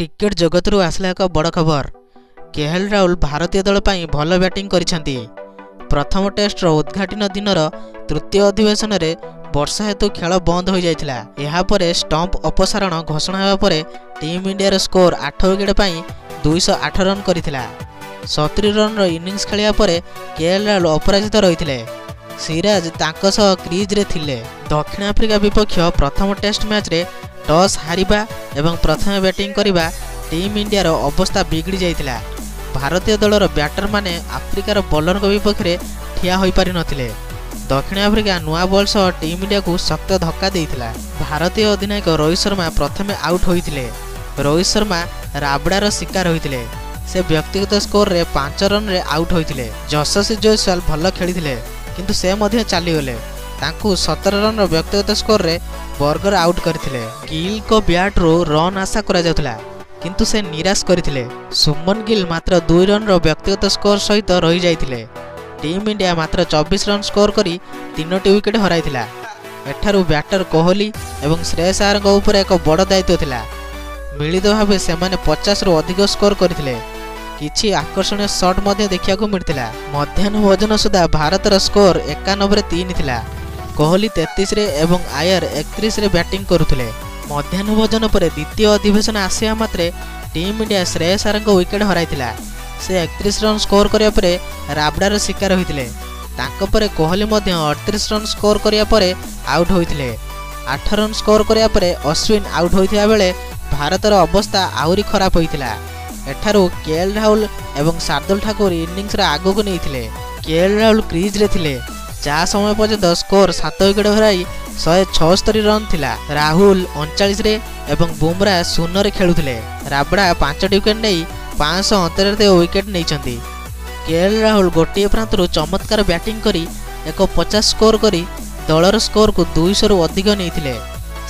Cricket जगत आसला एक बड़ खबर। केएल राहुल भारतीय दल पर भल बैटिंग करिसेंती। प्रथम टेस्ट उद्घाटन दिन तृतीय अधिवेशन में वर्षा हेतु खेल बंद हो जाइथिला। एहा परे स्टंप अपसारण घोषणा हेबा परे टीम इंडिया स्कोर 8 विकेट पर 208 रन करिथिला। 70 रन इनिंग्स खेलिया परे केएल राहुल अपराजित रहिथिले। सिराज तांको सह क्रीज रे थिले। दक्षिण आफ्रिका विपक्ष प्रथम टेस्ट मैच रे टॉस हारिबा एवं प्रथम बैटिंग करिबा टीम इंडिया रो अवस्था बिगड़ी जाइथिला। भारतीय दलर बैटर माने आफ्रिकार बॉलर विपक्ष में ठिया होई पारि नथिले। दक्षिण आफ्रिका नुआ बॉल सह टीम इंडिया को शक्त धक्का देइथिला। भारतीय अधिनायक रोहित शर्मा प्रथमे आउट होइथिले। रोहित शर्मा राबड़ार शिकार होइथिले। से व्यक्तिगत स्कोर रे 5 रन रे आउट होइथिले। यशस्वी जायसवाल भल खेलिथिले किंतु से मध्य चलीगले। तांकू 17 रन व्यक्तिगत स्कोर रे बर्गर आउट करथिले। गिल को बैट रो रन आशा करा जाउथला किंतु से निराश करथिले। सुमन गिल मात्र 2 रन रो व्यक्तिगत स्कोर सहित रही जाइथिले। टीम इंडिया मात्र 24 रन स्कोर करी 3टी विकेट हराइथिला। एठारु बैटर कोहली एवं श्रेयस अय्यर को ऊपर एक बड़ दायित्व थिला। मिलित भावे सेमाने 50 रु अधिक स्कोर करथिले। किछि आकर्षणीय शॉट मध्ये देखिया को मिलथिला। मध्याह्न भोजन सुधा भारतर स्कोर 91 रे 3 थिला। कोहली 33 रे एवं आयर 31 रे बैटिंग करुथिले। मध्याह्न भोजन पर द्वितीय अधिवेशन आसिया मात्रे टीम इंडिया श्रेयस अय्यर को विकेट हराइथिला। से 31 रन स्कोर करिया परे राबड़ार शिकार होइथिले। तांको परे कोहली मध्ये 38 रन स्कोर करिया परे आउट होइथिले। 8 रन स्कोर करिया परे अश्विन आउट होइथिया बेले भारतर अवस्था आहुरी खराब होइथिला। एठारु केएल राहुल एवं शार्दुल ठाकुर इनिंग्स रे आगो को नैथिले। केएल राहुल क्रीज रे थिले। जा समय पर्यंत स्कोर 7 विकेट हराई 176 रन थिला। राहुल 39 रे एवं बुमरा 0 रे खेलुथिले। राबड़ा 5टी विकेट नै 573 विकेट नैचंती। केएल राहुल गोटे प्रांतरु चमत्कार बैटिंग करी 150 स्कोर करी दलर स्कोर को 200 रु अधिक नैथिले।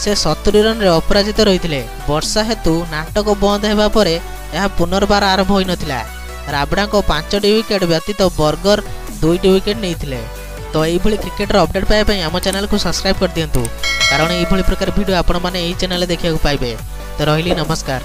से 70 रन रे अपराजित रहिथिले। वर्षा हेतु नाटक बंद हेबा परे यह पुनर्बार आरंभ होई नथिला। राबड़ा को 5टी विकेट व्यतीत बर्गर 2टी विकेट नैथिले। तो यही क्रिकेटर अपडेट पाइबा आम चैनल को सब्सक्राइब कर दिंतु कारण यही प्रकार वीडियो आपण मैंने यही चैनल देखा पाइबे। तो रही नमस्कार।